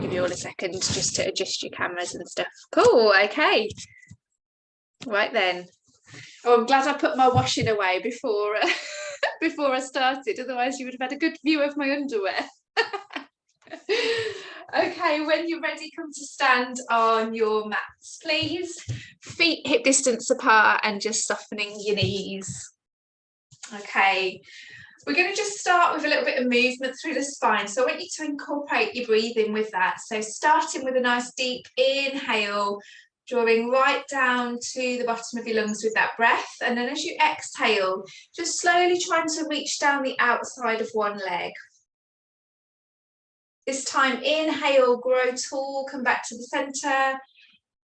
Give you all a second just to adjust your cameras and stuff. Cool, okay. Right then. Oh, I'm glad I put my washing away before before I started, otherwise you would have had a good view of my underwear. Okay, when you're ready, come to stand on your mats, please. Feet hip distance apart and just softening your knees. Okay, we're going to just start with a little bit of movement through the spine. So I want you to incorporate your breathing with that. So starting with a nice deep inhale, drawing right down to the bottom of your lungs with that breath. And then as you exhale, just slowly trying to reach down the outside of one leg. This time, inhale, grow tall, come back to the center.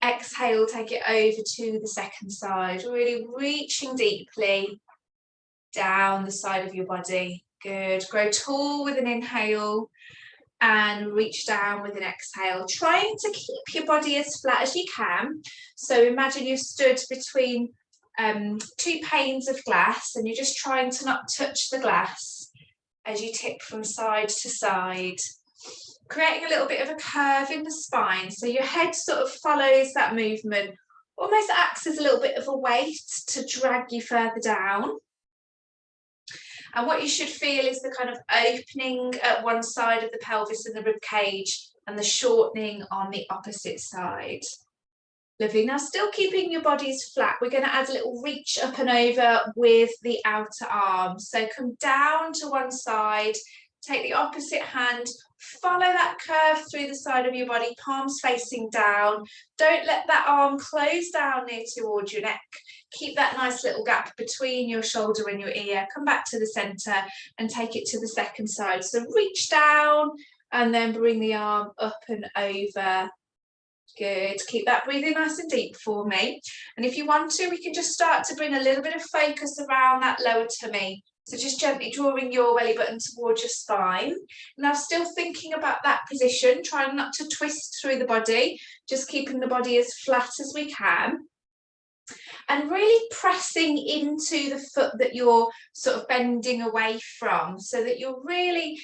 Exhale, take it over to the second side, really reaching deeply down the side of your body. Good. Grow tall with an inhale and reach down with an exhale. Trying to keep your body as flat as you can. So imagine you've stood between two panes of glass and you're just trying to not touch the glass as you tip from side to side. Creating a little bit of a curve in the spine, so your head sort of follows that movement, almost acts as a little bit of a weight to drag you further down. And what you should feel is the kind of opening at one side of the pelvis and the rib cage and the shortening on the opposite side. Lovely. Now, still keeping your bodies flat, we're going to add a little reach up and over with the outer arm. So come down to one side, take the opposite hand, follow that curve through the side of your body, palms facing down. Don't let that arm close down near towards your neck. Keep that nice little gap between your shoulder and your ear. Come back to the center and take it to the second side. So reach down and then bring the arm up and over. Good. Keep that breathing nice and deep for me. And if you want to, we can just start to bring a little bit of focus around that lower tummy. So just gently drawing your belly button towards your spine. Now still thinking about that position, trying not to twist through the body, just keeping the body as flat as we can. And really pressing into the foot that you're sort of bending away from, so that you're really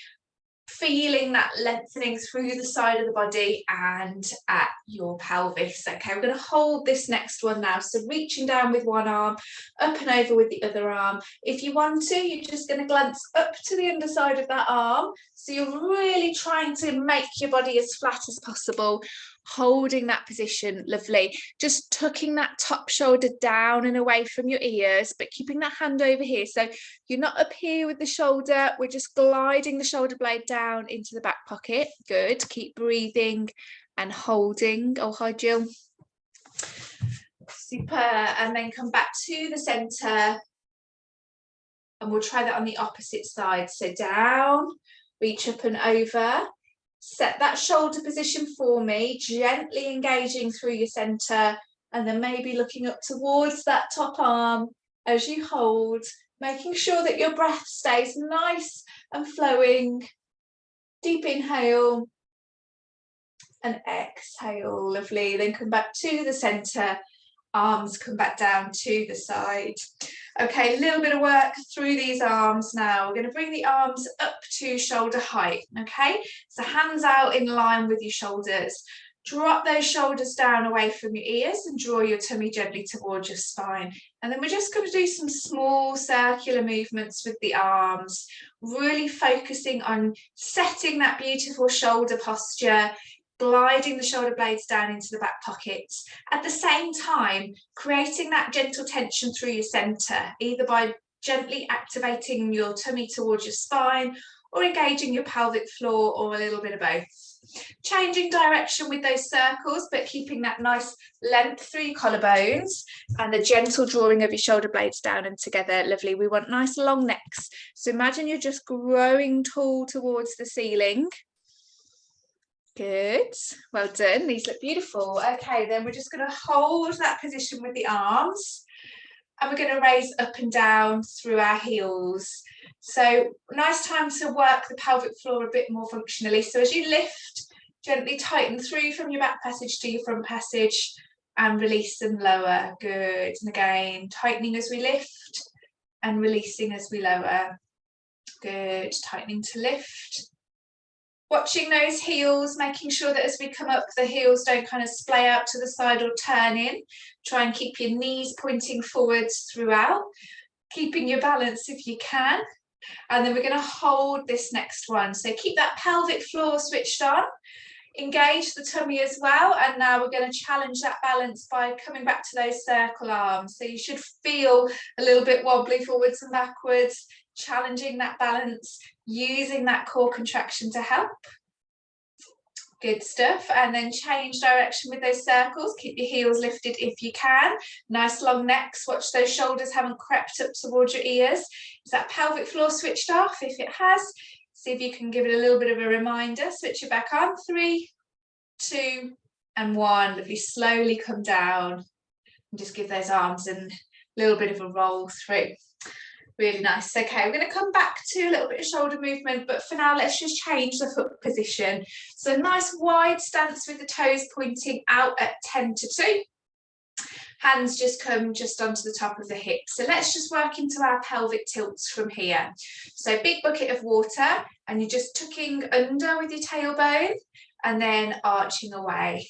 feeling that lengthening through the side of the body and at your pelvis. Okay, we're going to hold this next one now. So reaching down with one arm, up and over with the other arm. If you want to, you're just going to glance up to the underside of that arm. So you're really trying to make your body as flat as possible, holding that position. Lovely. Just tucking that top shoulder down and away from your ears, but keeping that hand over here. So you're not up here with the shoulder, we're just gliding the shoulder blade down into the back pocket. Good. Keep breathing and holding. Oh, hi, Jill. Super. And then come back to the center. And we'll try that on the opposite side. So down, reach up and over. Set that shoulder position for me, gently engaging through your center, and then maybe looking up towards that top arm as you hold, making sure that your breath stays nice and flowing. Deep inhale and exhale. Lovely. Then come back to the center. Arms come back down to the side. Okay, a little bit of work through these arms now. We're going to bring the arms up to shoulder height. Okay, so hands out in line with your shoulders. Drop those shoulders down away from your ears and draw your tummy gently towards your spine. And then we're just going to do some small circular movements with the arms, really focusing on setting that beautiful shoulder posture, gliding the shoulder blades down into the back pockets. At the same time, creating that gentle tension through your center, either by gently activating your tummy towards your spine or engaging your pelvic floor, or a little bit of both. Changing direction with those circles, but keeping that nice length through your collarbones and the gentle drawing of your shoulder blades down and together. Lovely. We want nice long necks. So imagine you're just growing tall towards the ceiling. Good, well done. These look beautiful. Okay, then we're just going to hold that position with the arms and we're going to raise up and down through our heels. So nice time to work the pelvic floor a bit more functionally. So as you lift, gently tighten through from your back passage to your front passage and release and lower. Good. And again, tightening as we lift and releasing as we lower. Good. Tightening to lift Watching those heels, making sure that as we come up, the heels don't kind of splay out to the side or turn in. Try and keep your knees pointing forwards throughout, keeping your balance if you can. And then we're going to hold this next one. So keep that pelvic floor switched on. Engage the tummy as well, and now we're going to challenge that balance by coming back to those circle arms. So you should feel a little bit wobbly forwards and backwards, challenging that balance, using that core contraction to help. Good stuff. And then change direction with those circles. Keep your heels lifted if you can. Nice long necks. Watch those shoulders haven't crept up towards your ears. Is that pelvic floor switched off? If it has, see if you can give it a little bit of a reminder. Switch it back on. 3, 2, and 1. Lovely. Slowly come down and just give those arms a little bit of a roll through. Really nice. Okay, we're going to come back to a little bit of shoulder movement, but for now, let's just change the foot position. So nice wide stance with the toes pointing out at 10 to 2. Hands just come just onto the top of the hips. So let's just work into our pelvic tilts from here. So big bucket of water, and you're just tucking under with your tailbone and then arching away.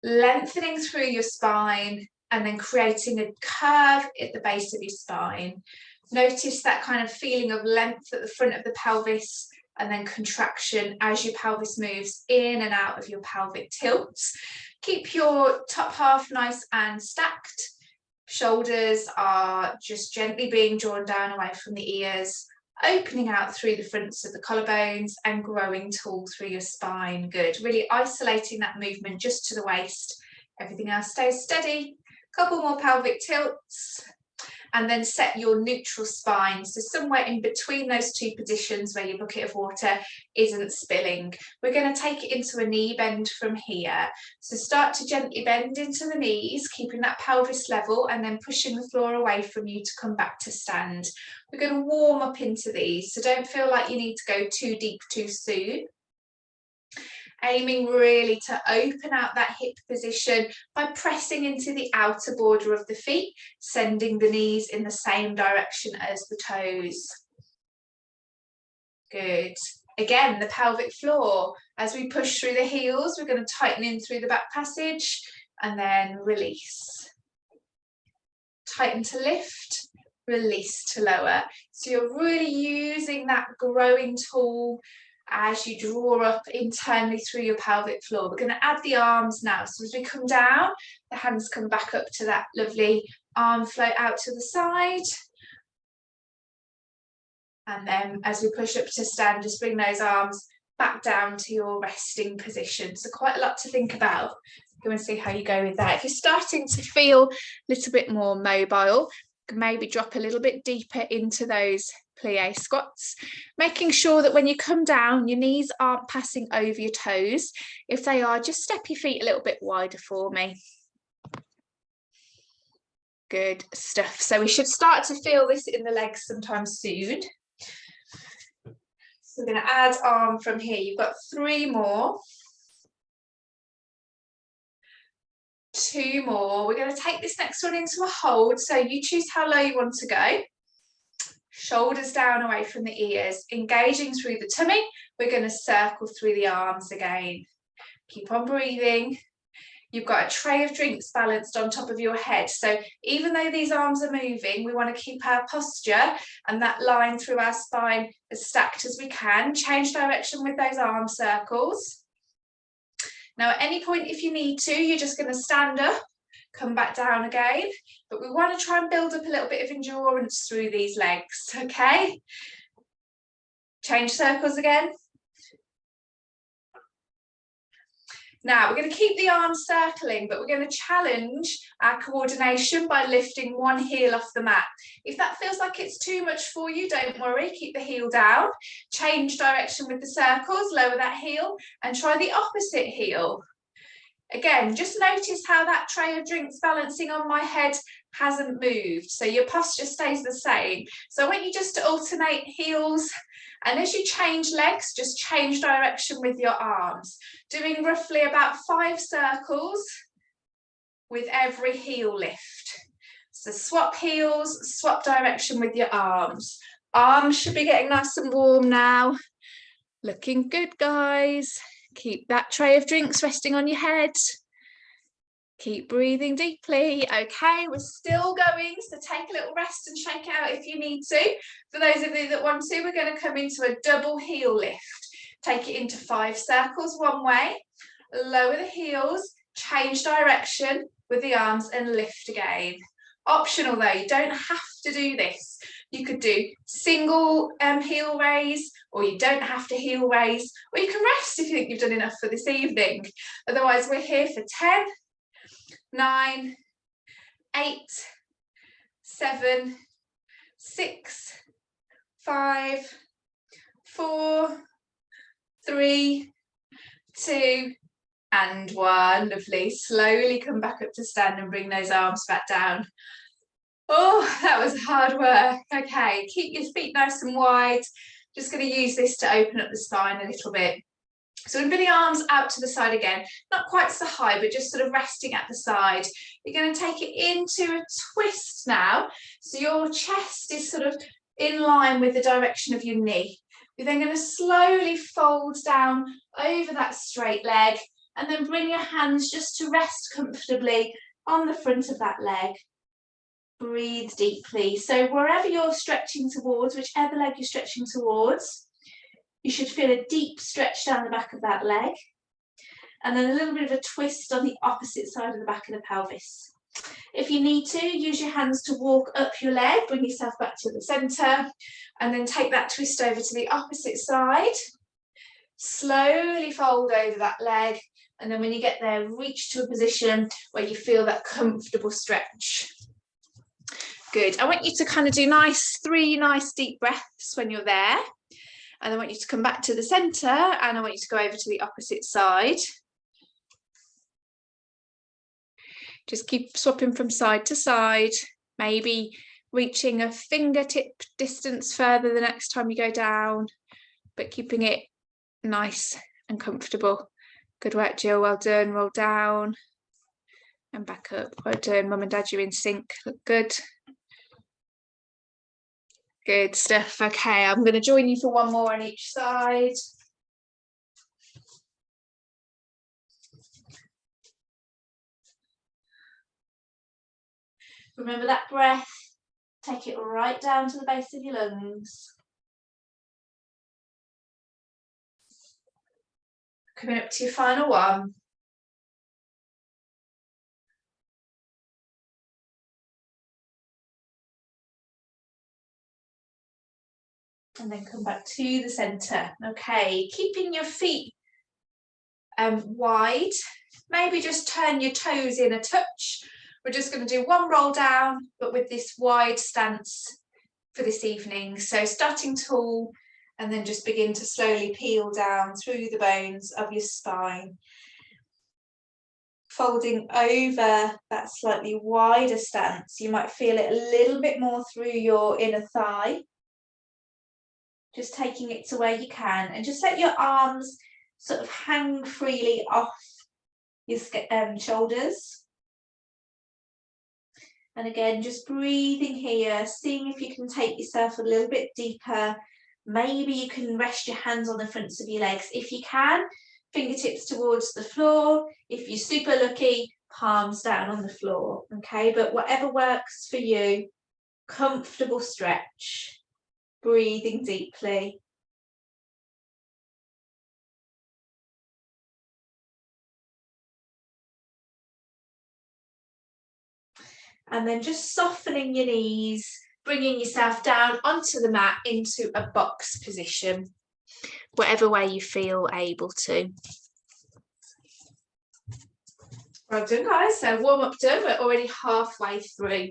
Lengthening through your spine and then creating a curve at the base of your spine. Notice that kind of feeling of length at the front of the pelvis and then contraction as your pelvis moves in and out of your pelvic tilts. Keep your top half nice and stacked. Shoulders are just gently being drawn down away from the ears, opening out through the fronts of the collarbones and growing tall through your spine. Good. Really isolating that movement just to the waist. Everything else stays steady. Couple more pelvic tilts. And then set your neutral spine. So somewhere in between those two positions where your bucket of water isn't spilling. We're going to take it into a knee bend from here. So start to gently bend into the knees, keeping that pelvis level and then pushing the floor away from you to come back to stand. We're going to warm up into these. So don't feel like you need to go too deep too soon. Aiming really to open out that hip position by pressing into the outer border of the feet, sending the knees in the same direction as the toes. Good. Again, the pelvic floor. As we push through the heels, we're going to tighten in through the back passage and then release. Tighten to lift, release to lower. So you're really using that growing tool as you draw up internally through your pelvic floor. We're going to add the arms now. So as we come down, the hands come back up to that lovely arm float out to the side. And then as we push up to stand, just bring those arms back down to your resting position. So quite a lot to think about. Go and see how you go with that. If you're starting to feel a little bit more mobile, maybe drop a little bit deeper into those plie squats, making sure that when you come down, your knees aren't passing over your toes. If they are, just step your feet a little bit wider for me. Good stuff. So we should start to feel this in the legs sometime soon. So we're going to add arm from here. You've got 3 more. 2 more. We're going to take this next one into a hold. So you choose how low you want to go. Shoulders down away from the ears, engaging through the tummy. We're going to circle through the arms again. Keep on breathing. You've got a tray of drinks balanced on top of your head. So even though these arms are moving, we want to keep our posture and that line through our spine as stacked as we can. Change direction with those arm circles. Now, at any point, if you need to, you're just going to stand up, come back down again. But we want to try and build up a little bit of endurance through these legs, okay? Change circles again. Now, we're going to keep the arms circling, but we're going to challenge our coordination by lifting one heel off the mat. If that feels like it's too much for you, don't worry, keep the heel down. Change direction with the circles, lower that heel, and try the opposite heel. Again, just notice how that tray of drinks balancing on my head hasn't moved. So your posture stays the same. So I want you just to alternate heels. And as you change legs, just change direction with your arms. Doing roughly about 5 circles with every heel lift. So swap heels, swap direction with your arms. Arms should be getting nice and warm now. Looking good, guys. Keep that tray of drinks resting on your head. Keep breathing deeply. Okay, we're still going, so take a little rest and shake out if you need to. For those of you that want to, we're going to come into a double heel lift. Take it into 5 circles one way, lower the heels, change direction with the arms and lift again. Optional though, you don't have to do this. You could do single heel raise, or you don't have to heel raise, or you can rest if you think you've done enough for this evening. Otherwise, we're here for 10, 9, 8, 7, 6, 5, 4, 3, 2, and 1. Lovely. Slowly come back up to stand and bring those arms back down. Oh, that was hard work. Okay, keep your feet nice and wide. Just going to use this to open up the spine a little bit. So we're going to bring the arms out to the side again, not quite so high, but just sort of resting at the side. You're going to take it into a twist now. So your chest is sort of in line with the direction of your knee. You're then going to slowly fold down over that straight leg, and then bring your hands just to rest comfortably on the front of that leg. Breathe deeply. So wherever you're stretching towards, whichever leg you're stretching towards, you should feel a deep stretch down the back of that leg, and then a little bit of a twist on the opposite side of the back of the pelvis. If you need to, use your hands to walk up your leg, bring yourself back to the centre, and then take that twist over to the opposite side. Slowly fold over that leg, and then when you get there, reach to a position where you feel that comfortable stretch. Good. I want you to kind of do 3 nice deep breaths when you're there. And I want you to come back to the centre, and I want you to go over to the opposite side. Just keep swapping from side to side, maybe reaching a fingertip distance further the next time you go down, but keeping it nice and comfortable. Good work, Jill. Well done. Roll down and back up. Well done. Mum and Dad, you're in sync. Look good. Good stuff. Okay, I'm going to join you for one more on each side. Remember that breath. Take it right down to the base of your lungs. Coming up to your final one. And then come back to the centre. Okay, keeping your feet wide. Maybe just turn your toes in a touch. We're just going to do one roll down, but with this wide stance for this evening. So starting tall, and then just begin to slowly peel down through the bones of your spine. Folding over that slightly wider stance. You might feel it a little bit more through your inner thigh. Just taking it to where you can, and just let your arms sort of hang freely off your shoulders. And again, just breathing here, seeing if you can take yourself a little bit deeper. Maybe you can rest your hands on the fronts of your legs. If you can, fingertips towards the floor. If you're super lucky, palms down on the floor. Okay, but whatever works for you, comfortable stretch. Breathing deeply. And then just softening your knees, bringing yourself down onto the mat into a box position, whatever way you feel able to. Well done, guys. So warm up done. We're already halfway through.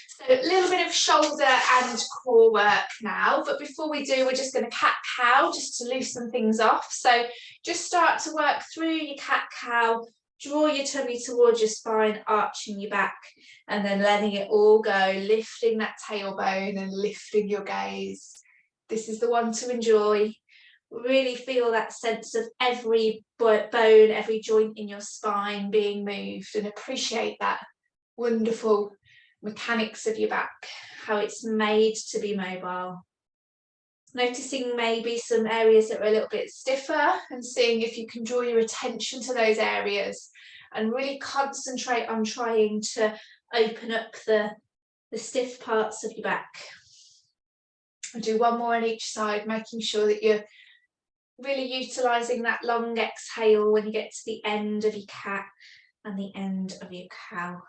So a little bit of shoulder and core work now, but before we do, we're just going to cat-cow just to loosen things off. So just start to work through your cat-cow, draw your tummy towards your spine, arching your back, and then letting it all go, lifting that tailbone and lifting your gaze. This is the one to enjoy. Really feel that sense of every bone, every joint in your spine being moved, and appreciate that wonderful mechanics of your back, how it's made to be mobile. Noticing maybe some areas that are a little bit stiffer and seeing if you can draw your attention to those areas and really concentrate on trying to open up the stiff parts of your back. I'll do one more on each side, making sure that you're really utilising that long exhale when you get to the end of your cat and the end of your cow.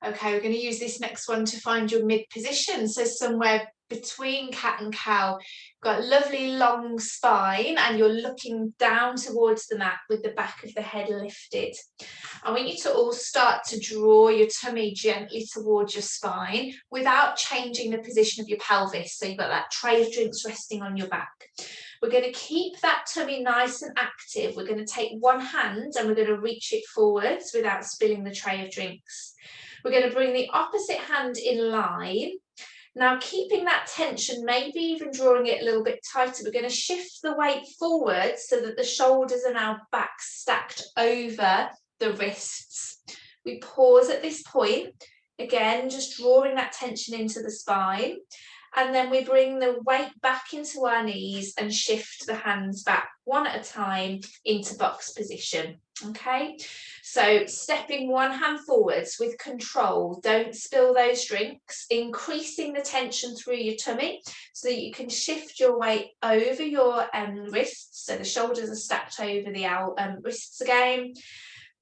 Okay, we're going to use this next one to find your mid position. So somewhere between cat and cow, you've got a lovely long spine and you're looking down towards the mat with the back of the head lifted. I want you to all start to draw your tummy gently towards your spine without changing the position of your pelvis. So you've got that tray of drinks resting on your back. We're going to keep that tummy nice and active. We're going to take one hand and we're going to reach it forwards without spilling the tray of drinks. We're going to bring the opposite hand in line. Now, keeping that tension, maybe even drawing it a little bit tighter, we're going to shift the weight forward so that the shoulders are now back stacked over the wrists. We pause at this point, again, just drawing that tension into the spine. And then we bring the weight back into our knees and shift the hands back one at a time into box position. Okay, so stepping one hand forwards with control, don't spill those drinks, increasing the tension through your tummy so that you can shift your weight over your wrists, so the shoulders are stacked over the wrists again.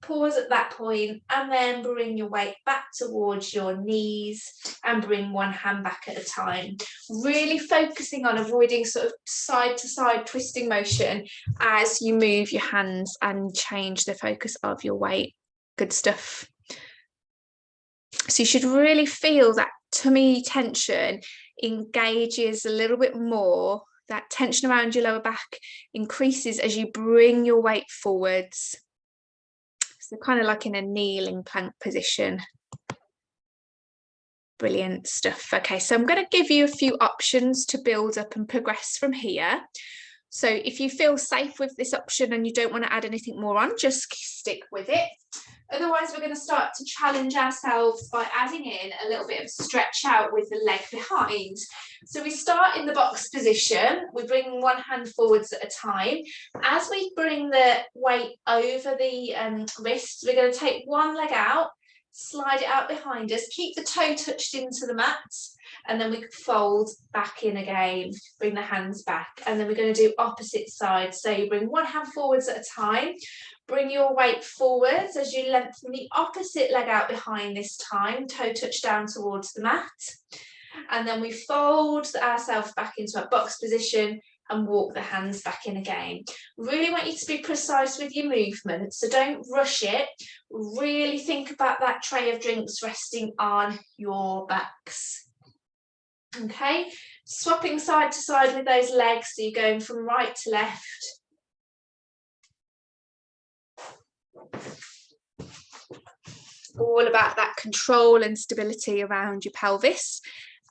Pause at that point and then bring your weight back towards your knees and bring one hand back at a time. Really focusing on avoiding sort of side to side twisting motion as you move your hands and change the focus of your weight. Good stuff. So you should really feel that tummy tension engages a little bit more. That tension around your lower back increases as you bring your weight forwards. So kind of like in a kneeling plank position. Brilliant stuff. Okay, so I'm going to give you a few options to build up and progress from here. So if you feel safe with this option and you don't want to add anything more on, just stick with it. Otherwise, we're going to start to challenge ourselves by adding in a little bit of stretch out with the leg behind. So we start in the box position. We bring one hand forwards at a time. As we bring the weight over the wrists, we're going to take one leg out, slide it out behind us, keep the toe touched into the mat, and then we fold back in again, bring the hands back, and then we're going to do opposite side. So you bring one hand forwards at a time, bring your weight forwards as you lengthen the opposite leg out behind this time, toe touch down towards the mat, and then we fold ourselves back into our box position and walk the hands back in again. Really want you to be precise with your movement, so don't rush it. Really think about that tray of drinks resting on your backs. Okay, swapping side to side with those legs, so you're going from right to left. All about that control and stability around your pelvis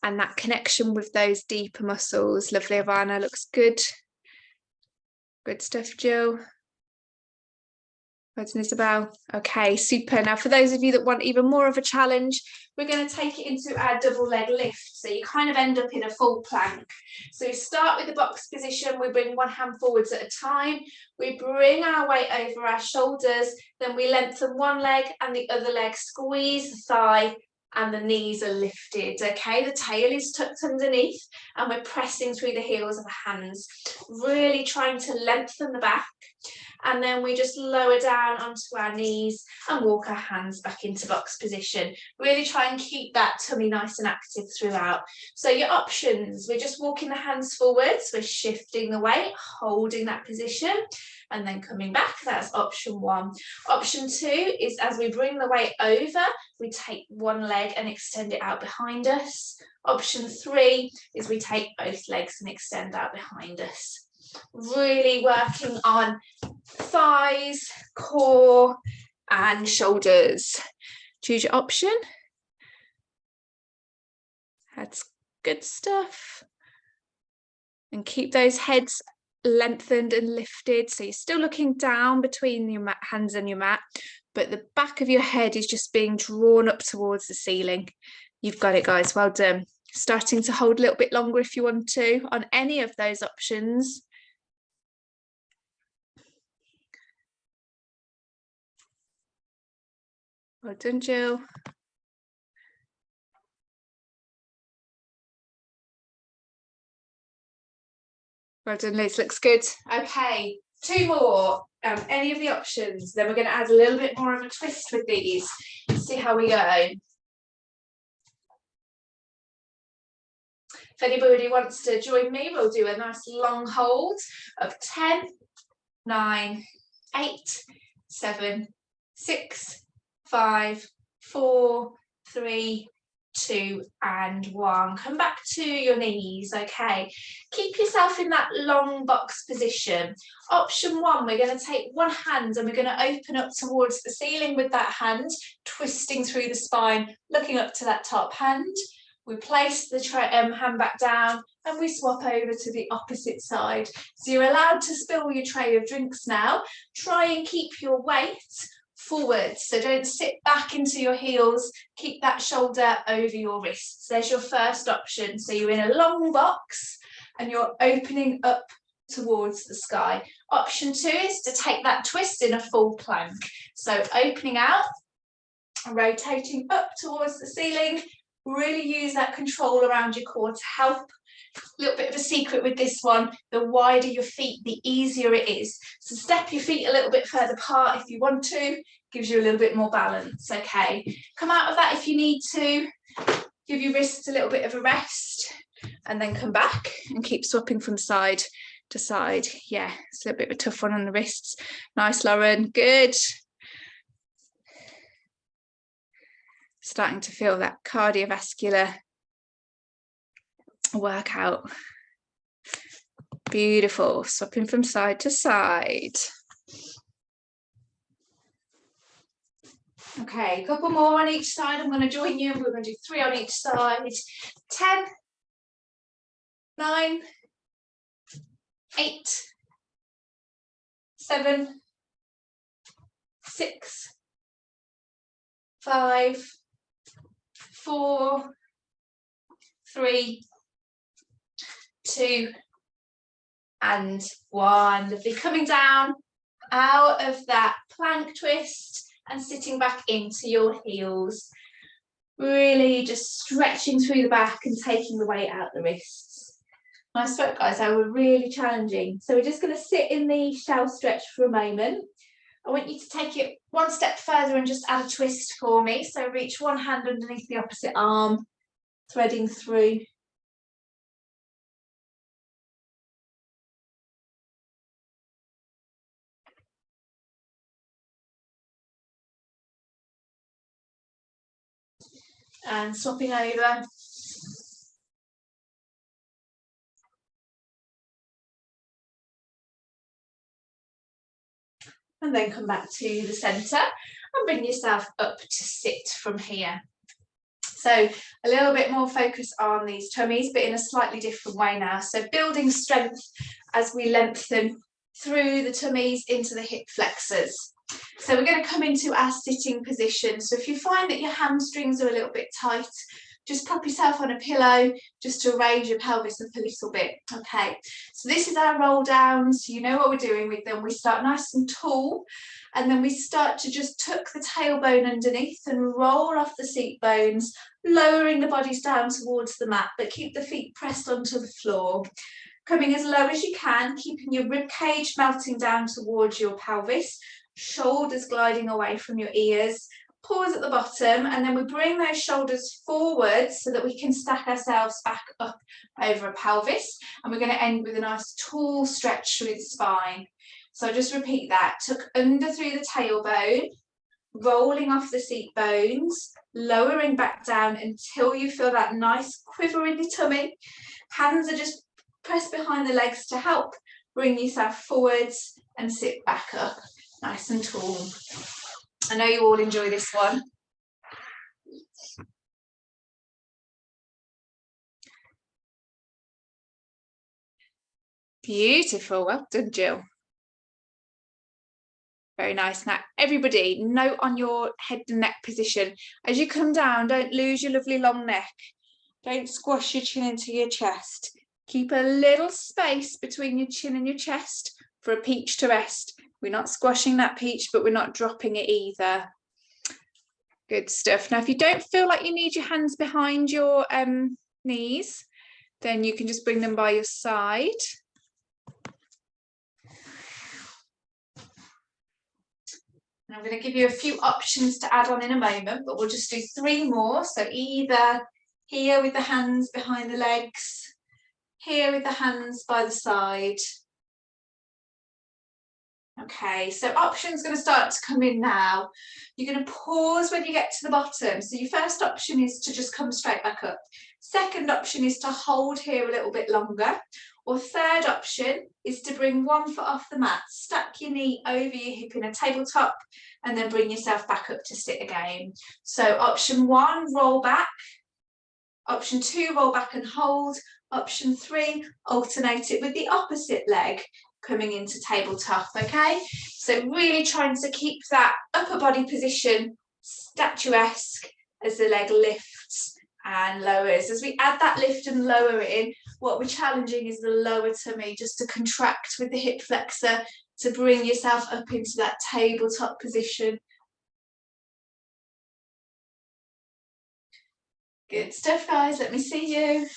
and that connection with those deeper muscles. Lovely, Ivana, looks good. Good stuff, Jill. That's Isabel. Okay, super. Now, for those of you that want even more of a challenge, we're going to take it into our double leg lift. So you kind of end up in a full plank. So we start with the box position. We bring one hand forwards at a time. We bring our weight over our shoulders. Then we lengthen one leg and the other leg, squeeze the thigh, and the knees are lifted. Okay, the tail is tucked underneath and we're pressing through the heels of the hands, really trying to lengthen the back. And then we just lower down onto our knees and walk our hands back into box position. Really try and keep that tummy nice and active throughout. So your options, we're just walking the hands forwards, we're shifting the weight, holding that position, and then coming back. That's option one. Option two is as we bring the weight over, we take one leg and extend it out behind us. Option three is we take both legs and extend out behind us. Really working on thighs, core, and shoulders. Choose your option. That's good stuff. And keep those heads lengthened and lifted, so you're still looking down between your hands and your mat, but the back of your head is just being drawn up towards the ceiling. You've got it, guys. Well done. Starting to hold a little bit longer if you want to on any of those options. Well done, Jill. Well done, Liz, looks good. Okay, 2 more, any of the options. Then we're going to add a little bit more of a twist with these. See how we go. If anybody wants to join me, we'll do a nice long hold of 10, 9, 8, 7, 6, 5, 4, 3, 2 and 1. Come back to your knees. Okay, keep yourself in that long box position. Option 1, we're going to take one hand and we're going to open up towards the ceiling with that hand, twisting through the spine, looking up to that top hand. We place the hand back down and we swap over to the opposite side. So you're allowed to spill your tray of drinks now. Try and keep your weight forward, so don't sit back into your heels. Keep that shoulder over your wrists. There's your first option. So you're in a long box and you're opening up towards the sky. Option 2 is to take that twist in a full plank. So opening out, rotating up towards the ceiling. Really use that control around your core to help. A little bit of a secret with this one, the wider your feet, the easier it is. So step your feet a little bit further apart if you want to, gives you a little bit more balance. Okay, come out of that if you need to, give your wrists a little bit of a rest, and then come back and keep swapping from side to side. Yeah, it's a little bit of a tough one on the wrists. Nice, Lauren, good. Starting to feel that cardiovascular workout. Beautiful, swapping from side to side. Okay, a couple more on each side. I'm going to join you. We're going to do 3 on each side. 10, 9, 8, 7, 6, 5, 4, 3, 2 and 1. Lovely. Coming down out of that plank twist and sitting back into your heels. Really just stretching through the back and taking the weight out the wrists. Nice work, guys. They were really challenging. So we're just going to sit in the shell stretch for a moment. I want you to take it one step further and just add a twist for me. So reach one hand underneath the opposite arm, threading through. And swapping over. And then come back to the centre and bring yourself up to sit from here. So a little bit more focus on these tummies, but in a slightly different way now. So building strength as we lengthen through the tummies into the hip flexors. So we're going to come into our sitting position. So if you find that your hamstrings are a little bit tight, just prop yourself on a pillow just to raise your pelvis up a little bit. Okay, so this is our roll downs. You know what we're doing with them. We start nice and tall, and then we start to just tuck the tailbone underneath and roll off the seat bones, lowering the bodies down towards the mat, but keep the feet pressed onto the floor. Coming as low as you can, keeping your rib cage melting down towards your pelvis, shoulders gliding away from your ears. Pause at the bottom, and then we bring those shoulders forward so that we can stack ourselves back up over a pelvis. And we're going to end with a nice tall stretch through the spine. So just repeat that. Tuck under through the tailbone, rolling off the seat bones, lowering back down until you feel that nice quiver in your tummy. Hands are just pressed behind the legs to help bring yourself forwards and sit back up nice and tall. I know you all enjoy this one. Beautiful, well done, Jill. Very nice. Now, everybody, note on your head and neck position. As you come down, don't lose your lovely long neck. Don't squash your chin into your chest. Keep a little space between your chin and your chest for a peach to rest. We're not squashing that peach, but we're not dropping it either. Good stuff. Now, if you don't feel like you need your hands behind your knees, then you can just bring them by your side. And I'm going to give you a few options to add on in a moment, but we'll just do 3 more. So either here with the hands behind the legs, here with the hands by the side. Okay, so options going to start to come in now. You're going to pause when you get to the bottom. So your first option is to just come straight back up. Second option is to hold here a little bit longer. Or third option is to bring one foot off the mat, stack your knee over your hip in a tabletop, and then bring yourself back up to sit again. So option 1, roll back. Option 2, roll back and hold. Option 3, alternate it with the opposite leg, coming into tabletop, okay? So really trying to keep that upper body position statuesque as the leg lifts and lowers. As we add that lift and lower in, what we're challenging is the lower tummy, just to contract with the hip flexor to bring yourself up into that tabletop position. Good stuff, guys. Let me see you.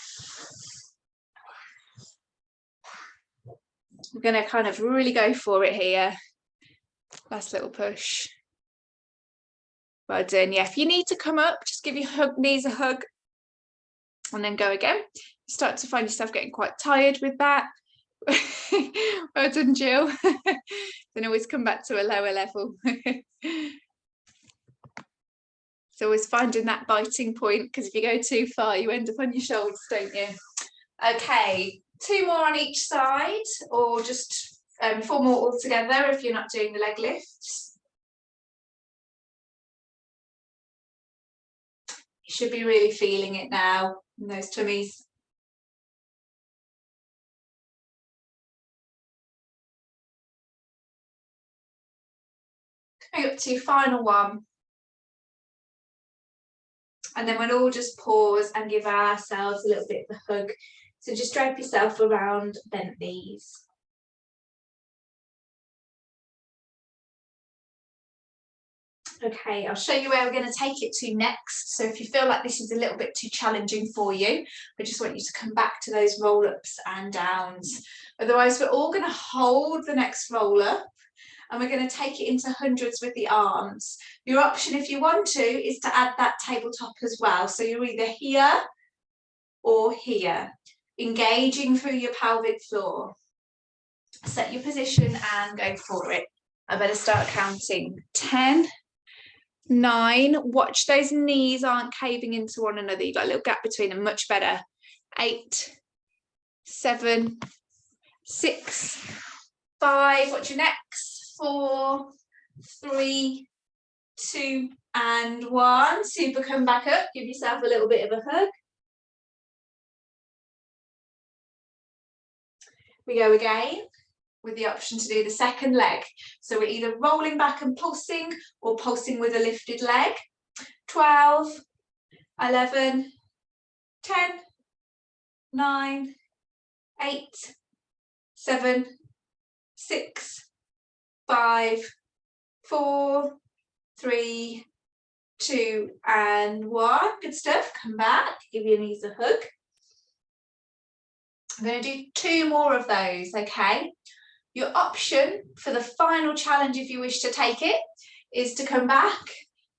We're going to kind of really go for it here. Last little push. Well done. Yeah, if you need to come up, just give your knees a hug and then go again. You start to find yourself getting quite tired with that. Well done, Jill. Then always come back to a lower level. It's always finding that biting point, because if you go too far, you end up on your shoulders, don't you? Okay, 2 more on each side, or just 4 more altogether if you're not doing the leg lifts. You should be really feeling it now in those tummies. Coming up to final one. And then we'll all just pause and give ourselves a little bit of a hug. So just drape yourself around bent knees. Okay, I'll show you where we're going to take it to next. So if you feel like this is a little bit too challenging for you, I just want you to come back to those roll-ups and downs. Otherwise, we're all going to hold the next roll-up and we're going to take it into hundreds with the arms. Your option, if you want to, is to add that tabletop as well. So you're either here or here, engaging through your pelvic floor. Set your position and go for it. I better start counting. 10, 9, watch those knees aren't caving into one another. You've got a little gap between them, much better. 8, 7, 6, 5, what's your next? 4, 3, 2, and 1. Super, come back up, give yourself a little bit of a hug. We go again with the option to do the second leg. So we're either rolling back and pulsing or pulsing with a lifted leg. 12, 11, 10, 9, 8, 7, 6, 5, 4, 3, 2, and 1. Good stuff. Come back, give your knees a hug. I'm going to do 2 more of those, okay? Your option for the final challenge, if you wish to take it, is to come back,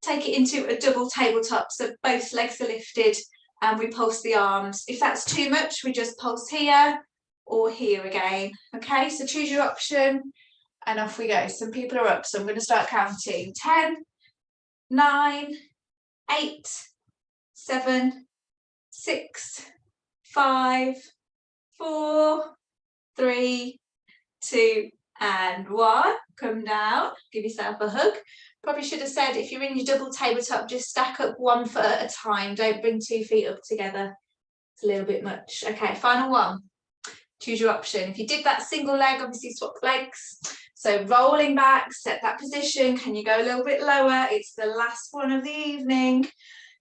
take it into a double tabletop, so both legs are lifted and we pulse the arms. If that's too much, we just pulse here or here again, okay? So choose your option and off we go. Some people are up, so I'm going to start counting. 10, 9, 8, 7, 6, 5, 4, 3, 2, and 1. Come down, give yourself a hug. Probably should have said, if you're in your double tabletop, just stack up 1 foot at a time. Don't bring 2 feet up together. It's a little bit much. Okay, final one. Choose your option. If you did that single leg, obviously swap legs. So rolling back, set that position. Can you go a little bit lower? It's the last one of the evening.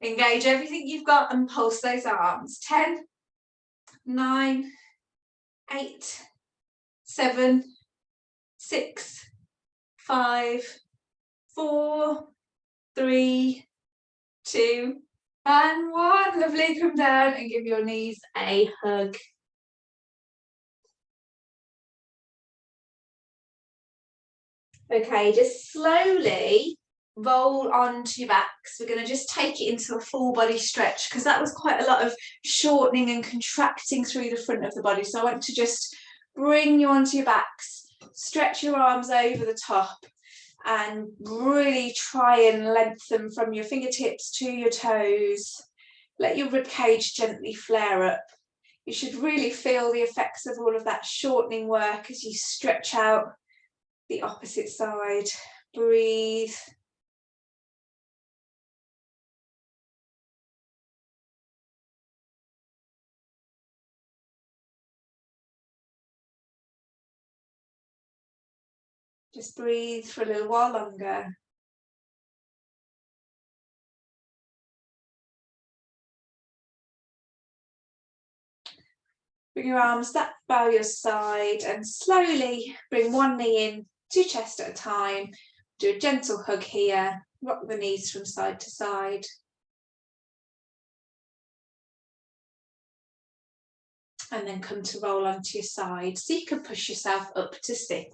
Engage everything you've got and pulse those arms. 10, 9, 8, 7, 6, 5, 4, 3, 2, and 1. Lovely. Come down and give your knees a hug. Okay, just slowly roll onto your backs. We're going to just take it into a full body stretch because that was quite a lot of shortening and contracting through the front of the body. So I want to just bring you onto your backs, stretch your arms over the top and really try and lengthen from your fingertips to your toes. Let your rib cage gently flare up. You should really feel the effects of all of that shortening work as you stretch out the opposite side. Breathe. Just breathe for a little while longer. Bring your arms up by your side and slowly bring one knee in to chest at a time. Do a gentle hug here. Rock the knees from side to side. And then come to roll onto your side. So you can push yourself up to sit.